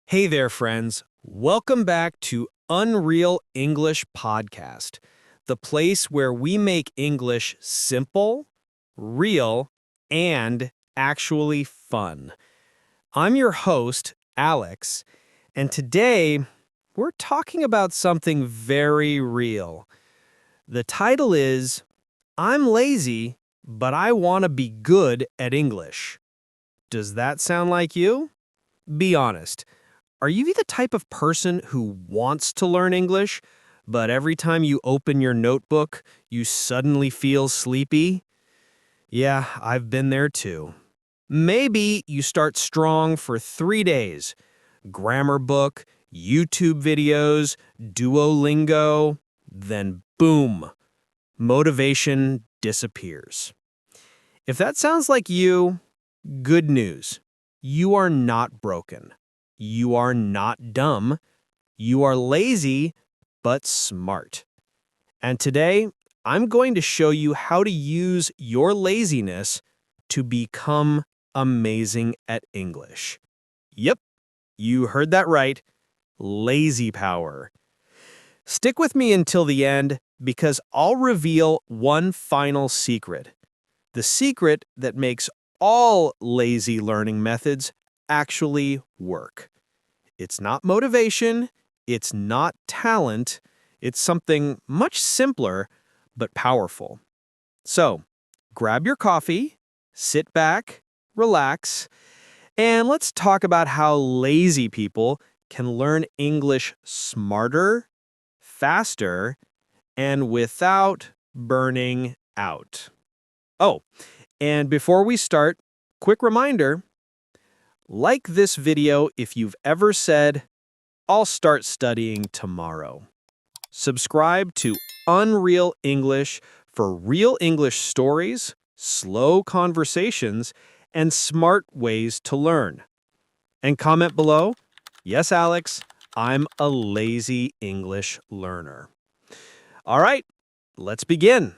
Hey there, friends. Welcome back to Unreal English Podcast, the place where we make English simple, real, and actually fun. I'm your host, Alex, and today we're talking about something very real. The title is, I'm lazy, but I want to be good at English. Does that sound like you? Be honest. Are you the type of person who wants to learn English, but every time you open your notebook, you suddenly feel sleepy? Yeah, I've been there too. Maybe you start strong for 3 days. Grammar book, YouTube videos, Duolingo, then boom, motivation disappears. If that sounds like you, good news. You are not broken. You are not dumb. You are lazy, but smart. And today, I'm going to show you how to use your laziness to become amazing at English. Yep, you heard that right. Lazy power. Stick with me until the end because I'll reveal one final secret. The secret that makes all lazy learning methods actually work. It's not motivation, it's not talent, it's something much simpler but powerful. So, grab your coffee, sit back, relax, and let's talk about how lazy people can learn English smarter, faster, and without burning out. Oh, and before we start, quick reminder, like this video if you've ever said, I'll start studying tomorrow. Subscribe to Unreal English for real English stories, slow conversations, and smart ways to learn. And comment below, yes, Alex, I'm a lazy English learner. All right, let's begin.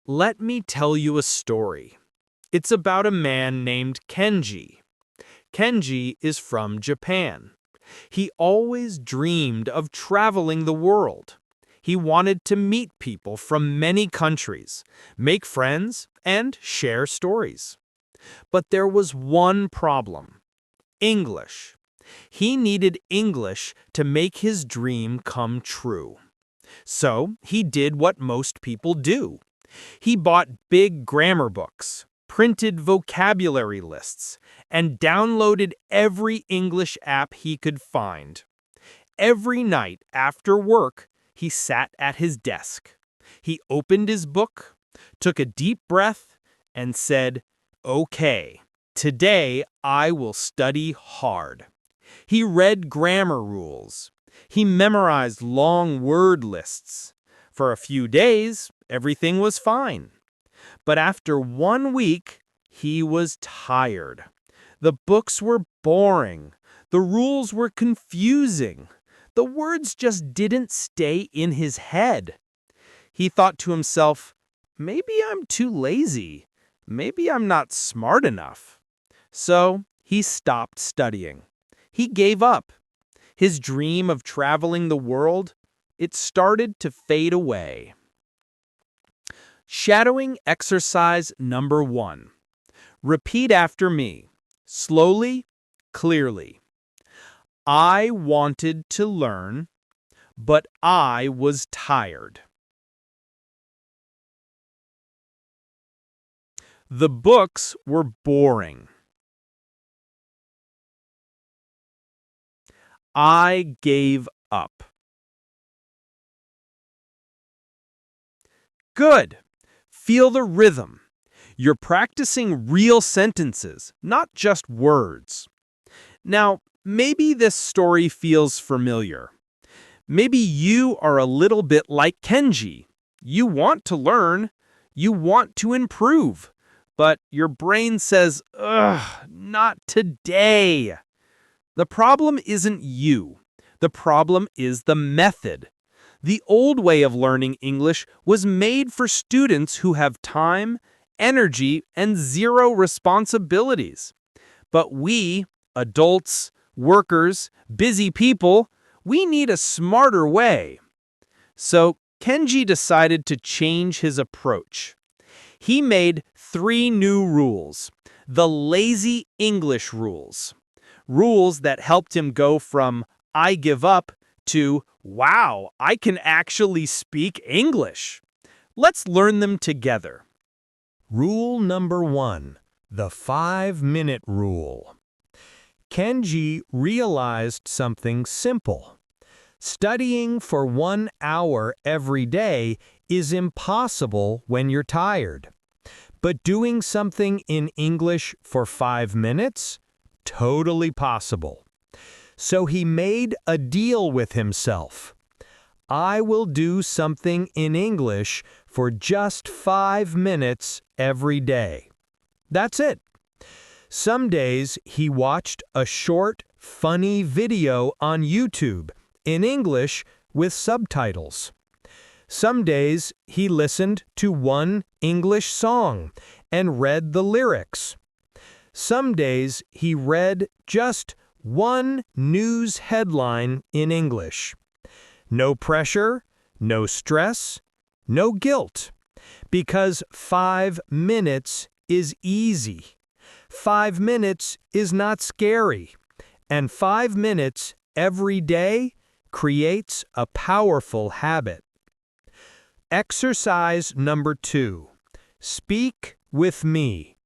Let me tell you a story. It's about a man named Kenji. Kenji is from Japan. He always dreamed of traveling the world. He wanted to meet people from many countries, make friends, and share stories. But there was one problem: English. He needed English to make his dream come true. So he did what most people do. He bought big grammar books, printed vocabulary lists, and downloaded every English app he could find. Every night after work, he sat at his desk. He opened his book, took a deep breath, and said, "Okay, today I will study hard." He read grammar rules. He memorized long word lists. For a few days, everything was fine. But after 1 week, he was tired. The books were boring. The rules were confusing. The words just didn't stay in his head. He thought to himself, maybe I'm too lazy. Maybe I'm not smart enough. So he stopped studying. He gave up. His dream of traveling the world, it started to fade away. Shadowing exercise number 1. Repeat after me, slowly, clearly. I wanted to learn, but I was tired. The books were boring. I gave up. Good. Feel the rhythm. You're practicing real sentences, not just words. Now, maybe this story feels familiar. Maybe you are a little bit like Kenji. You want to learn, you want to improve, but your brain says, ugh, not today. The problem isn't you. The problem is the method. The old way of learning English was made for students who have time, energy, and zero responsibilities. But we, Adults, workers, busy people, we need a smarter way. So Kenji decided to change his approach. He made 3 new rules, the lazy English rules. Rules that helped him go from I give up to wow, I can actually speak English. Let's learn them together. Rule number 1, the 5-minute rule. Kenji realized something simple. Studying for 1 hour every day is impossible when you're tired. But doing something in English for 5 minutes? Totally possible. So he made a deal with himself. I will do something in English for just 5 minutes every day. That's it. Some days he watched a short, funny video on YouTube in English with subtitles. Some days he listened to one English song and read the lyrics. Some days he read just one news headline in English. No pressure, no stress, no guilt. Because 5 minutes is easy. 5 minutes is not scary. And 5 minutes every day creates a powerful habit. Exercise number 2. Speak with me.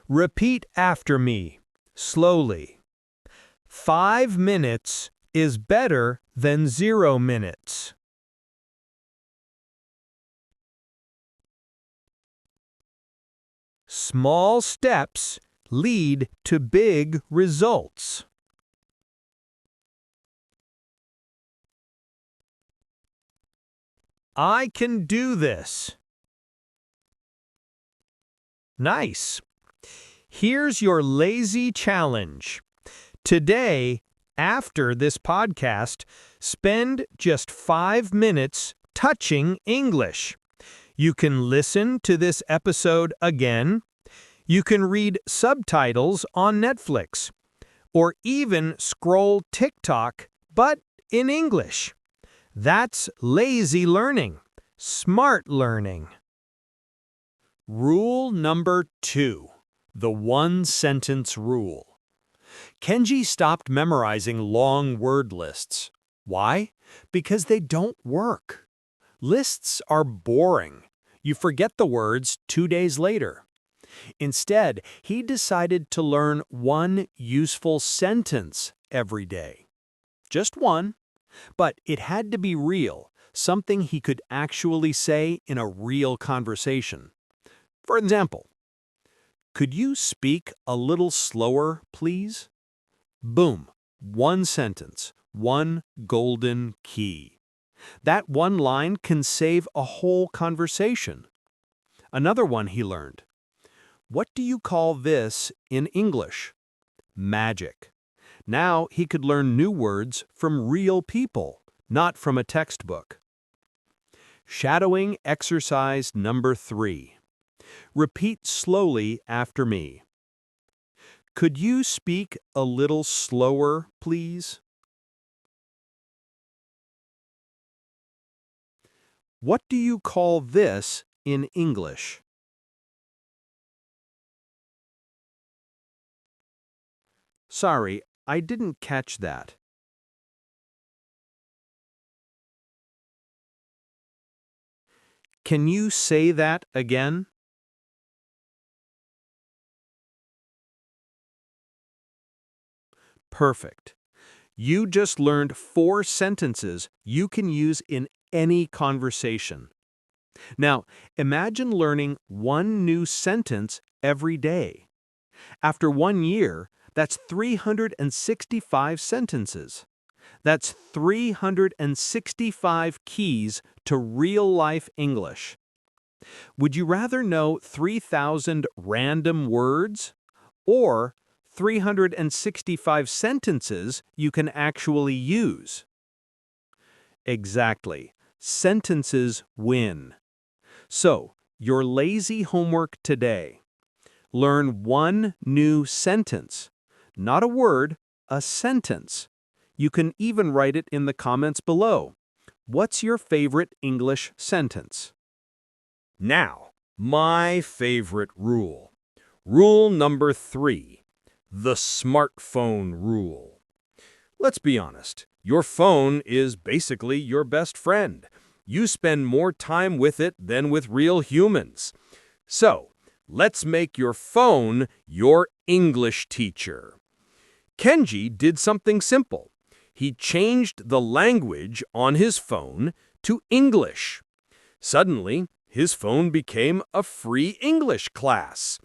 Repeat after me, slowly. 5 minutes is better than 0 minutes. Small steps lead to big results. I can do this. Nice. Here's your lazy challenge. Today, after this podcast, spend just 5 minutes touching English. You can listen to this episode again. You can read subtitles on Netflix, or even scroll TikTok, but in English. That's lazy learning, smart learning. Rule number 2, the 1-sentence rule. Kenji stopped memorizing long word lists. Why? Because they don't work. Lists are boring. You forget the words 2 days later. Instead, he decided to learn one useful sentence every day. Just one, but it had to be real, something he could actually say in a real conversation. For example, could you speak a little slower, please? Boom, 1 sentence, 1 golden key. That one line can save a whole conversation. Another one he learned. What do you call this in English? Magic. Now he could learn new words from real people, not from a textbook. Shadowing exercise number 3. Repeat slowly after me. Could you speak a little slower, please? What do you call this in English? Sorry, I didn't catch that. Can you say that again? Perfect. You just learned 4 sentences you can use in any conversation. Now, imagine learning one new sentence every day. After 1 year, that's 365 sentences. That's 365 keys to real-life English. Would you rather know 3,000 random words or 365 sentences you can actually use? Exactly. Sentences win. So, your lazy homework today. Learn one new sentence. not a word, a sentence. You can even write it in the comments below. What's your favorite English sentence? Now, my favorite rule. Rule number 3, the smartphone rule. Let's be honest, your phone is basically your best friend. You spend more time with it than with real humans. So, let's make your phone your English teacher. Kenji did something simple. He changed the language on his phone to English. Suddenly, his phone became a free English class.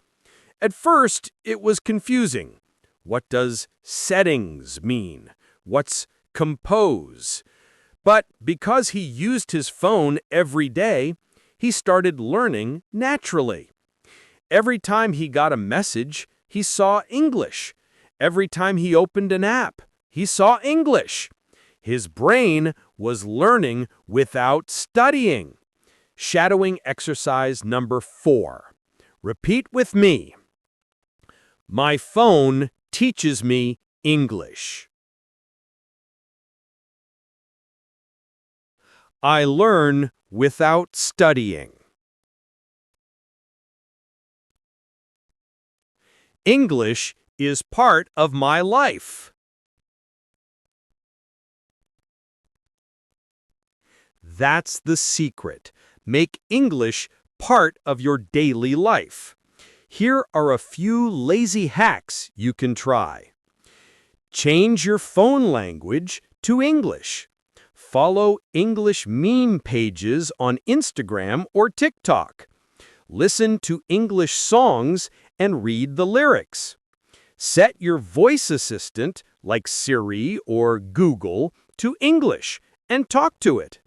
At first, it was confusing. What does settings mean? What's compose? But because he used his phone every day, he started learning naturally. Every time he got a message, he saw English. Every time he opened an app, he saw English. His brain was learning without studying. Shadowing exercise number 4. Repeat with me. My phone teaches me English. I learn without studying. English is part of my life. That's the secret. Make English part of your daily life. Here are a few lazy hacks you can try. Change your phone language to English. Follow English meme pages on Instagram or TikTok. Listen to English songs and read the lyrics. Set your voice assistant, like Siri or Google, to English and talk to it.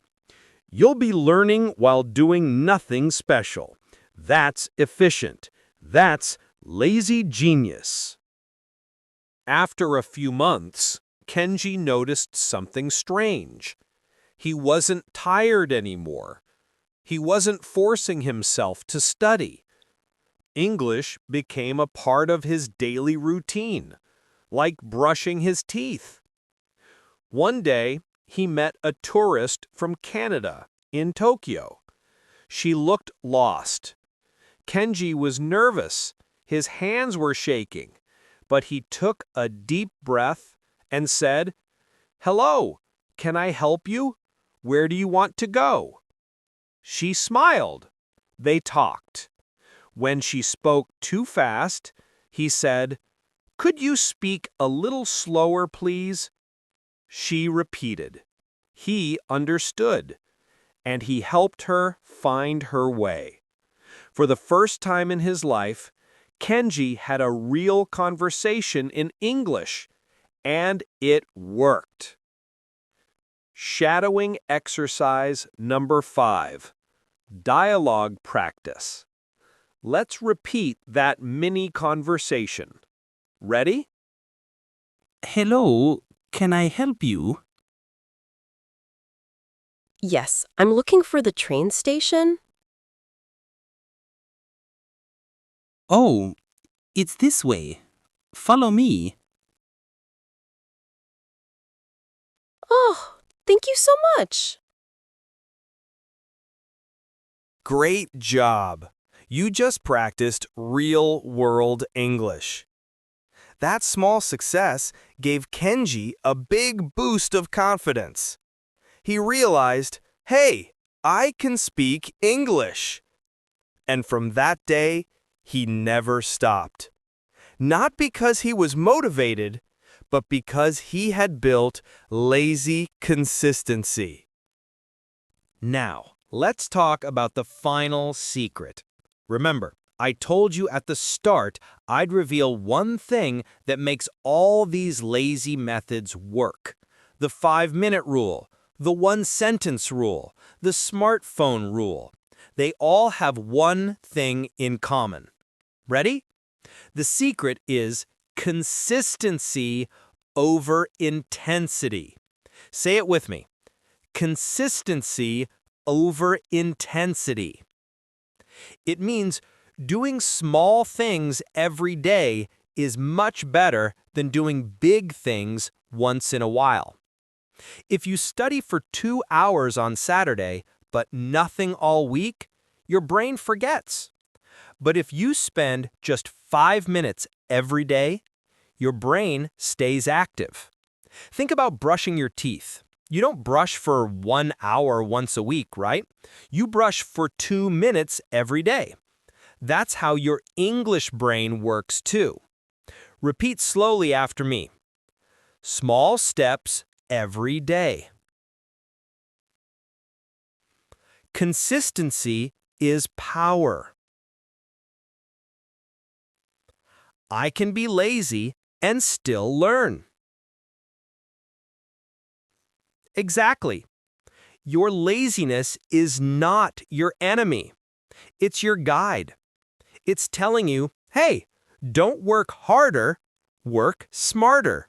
You'll be learning while doing nothing special. That's efficient. That's lazy genius. After a few months, Kenji noticed something strange. He wasn't tired anymore. He wasn't forcing himself to study. English became a part of his daily routine, like brushing his teeth. One day, he met a tourist from Canada in Tokyo. She looked lost. Kenji was nervous. His hands were shaking, but he took a deep breath and said, "Hello, can I help you? Where do you want to go?" She smiled. They talked. When she spoke too fast, he said, "Could you speak a little slower, please?" She repeated. He understood, and he helped her find her way. For the first time in his life, Kenji had a real conversation in English, and it worked. Shadowing exercise number 5. Dialogue practice. Let's repeat that mini conversation. Ready? Hello, can I help you? Yes, I'm looking for the train station. Oh, it's this way. Follow me. Oh, thank you so much. Great job! You just practiced real-world English. That small success gave Kenji a big boost of confidence. He realized, hey, I can speak English. And from that day, he never stopped. Not because he was motivated, but because he had built lazy consistency. Now, let's talk about the final secret. Remember, I told you at the start I'd reveal one thing that makes all these lazy methods work. The 5-minute rule, the 1-sentence rule, the smartphone rule. They all have one thing in common. Ready? The secret is consistency over intensity. Say it with me. Consistency over intensity. It means doing small things every day, is much better than doing big things once in a while. If you study for 2 hours on Saturday, but nothing all week, your brain forgets. But if you spend just 5 minutes every day, your brain stays active. Think about brushing your teeth. You don't brush for 1 hour once a week, right? You brush for 2 minutes every day. That's how your English brain works too. Repeat slowly after me. Small steps every day. Consistency is power. I can be lazy and still learn. Exactly. Your laziness is not your enemy. It's your guide. It's telling you, hey, don't work harder, work smarter.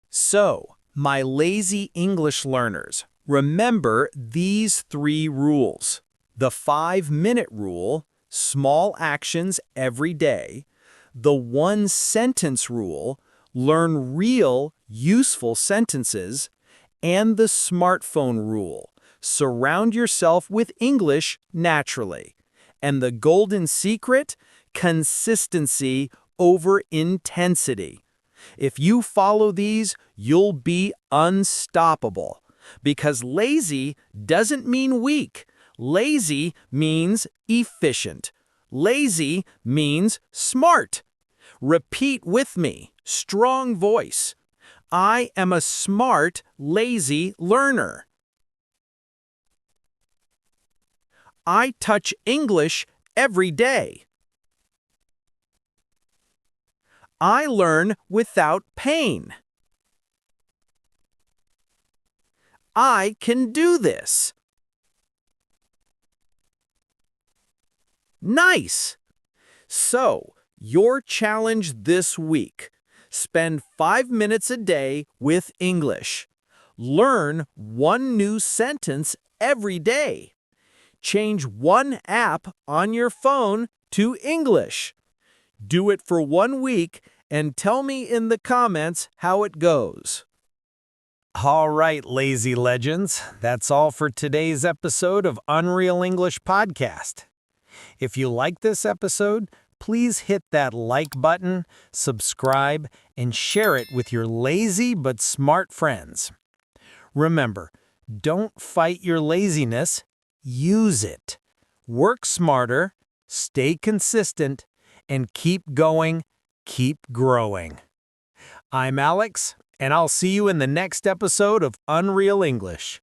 So, my lazy English learners, remember these 3 rules. The 5-minute rule, small actions every day. The 1-sentence rule, learn real, useful sentences. And the smartphone rule, surround yourself with English naturally. And the golden secret, consistency over intensity. If you follow these, you'll be unstoppable. Because lazy doesn't mean weak. Lazy means efficient. Lazy means smart. Repeat with me, strong voice. I am a smart, lazy learner. I touch English every day. I learn without pain. I can do this. Nice! So, your challenge this week. Spend 5 minutes a day with English. Learn 1 new sentence every day. Change 1 app on your phone to English. Do it for 1 week and tell me in the comments how it goes. All right, lazy legends, that's all for today's episode of Unreal English Podcast. If you like this episode, please hit that like button, subscribe, and share it with your lazy but smart friends. Remember, don't fight your laziness, use it. Work smarter, stay consistent, and keep going, keep growing. I'm Alex, and I'll see you in the next episode of Unreal English.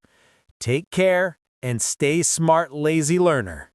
Take care and stay smart, lazy learner.